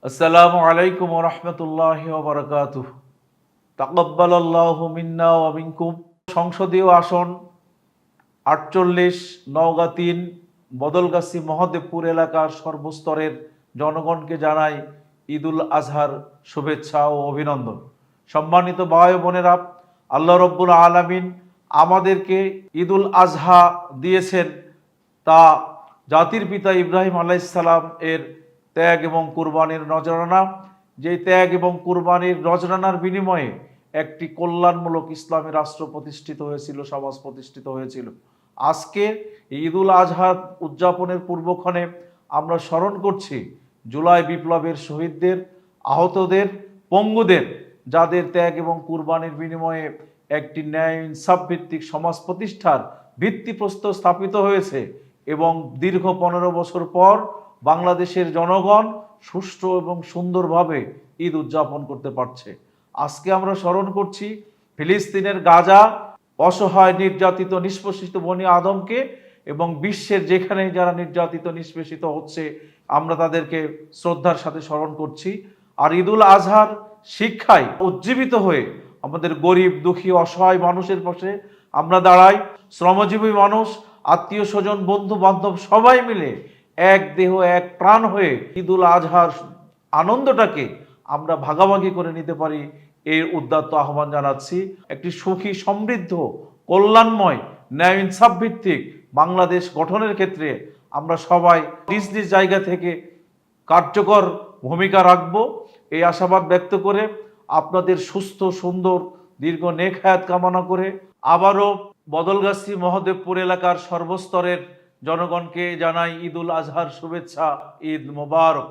আসসালামু আলাইকুম ওয়া রাহমাতুল্লাহি ওয়া বারাকাতুহু। তাকাব্বালাল্লাহু মিন্না ওয়া মিনকুম। সংসদীয় আসন ৪৮ নওগাঁ ৩ বদলগাছী মহদেবপুর এলাকার সর্বস্তরের জনগণকে জানাই ঈদুল আজহার শুভেচ্ছা ও অভিনন্দন। সম্মানিত ভাই ও বোনেরা, আল্লাহ রব্বুল আলামিন আমাদেরকে ঈদুল আজহা দিয়েছেন, তা জাতির পিতা ইব্রাহিম আলাইহিসসালাম এর ত্যাগ এবং কুরবানির নজরানা। যে ত্যাগ এবং কুরবানির নজরানার বিনিময়ে একটি কল্যাণমূলক ইসলামী রাষ্ট্র প্রতিষ্ঠিত হয়েছিল, সমাজ প্রতিষ্ঠিত হয়েছিল। আজকে ঈদুল আজহা উদযাপনের পূর্বক্ষণে আমরা স্মরণ করছি জুলাই বিপ্লবের শহীদদের, আহতদের, পঙ্গুদের, যাদের ত্যাগ এবং কুরবানির বিনিময়ে একটি ন্যায় ইনসাফ ভিত্তিক সমাজ প্রতিষ্ঠার ভিত্তিপ্রস্তর স্থাপিত হয়েছে এবং দীর্ঘ ১৫ বছর পর বাংলাদেশের জনগণ সুষ্ঠু এবং সুন্দরভাবে ঈদ উদযাপন করতে পারছে। আজকে আমরা স্মরণ করছি ফিলিস্তিনের গাজা অসহায় নির্যাতিত নিষ্পেষিত বনি আদমকে, এবং বিশ্বের যেখানেই যারা নির্যাতিত নিষ্পেষিত হচ্ছে আমরা তাদেরকে শ্রদ্ধার সাথে স্মরণ করছি। আর ঈদুল আজহার শিক্ষায় উজ্জীবিত হয়ে আমাদের গরিব দুঃখী অসহায় মানুষের পাশে আমরা দাঁড়াই। শ্রমজীবী মানুষ, আত্মীয় স্বজন, বন্ধু বান্ধব সবাই মিলে এক দেহ এক প্রাণ হয়ে ঈদুল আজহার আনন্দটাকে আমরা ভাগাভাগি করে নিতে পারি, এর উদ্যত আহ্বান জানাচ্ছি। একটি সুখী, সমৃদ্ধ, কল্যাণময়, ন্যায় ইনসাফ ভিত্তিক বাংলাদেশ গঠনের ক্ষেত্রে আমরা সবাই নিজ নিজ জায়গা থেকে কার্যকর ভূমিকা রাখব, এই আশাবাদ ব্যক্ত করে আপনাদের সুস্থ সুন্দর দীর্ঘ নেক হায়াত কামনা করে আবারও বদলগাছী মহদেবপুর এলাকার সর্বস্তরের জনগণকে জানাই ঈদুল আজহার শুভেচ্ছা। ঈদ মোবারক।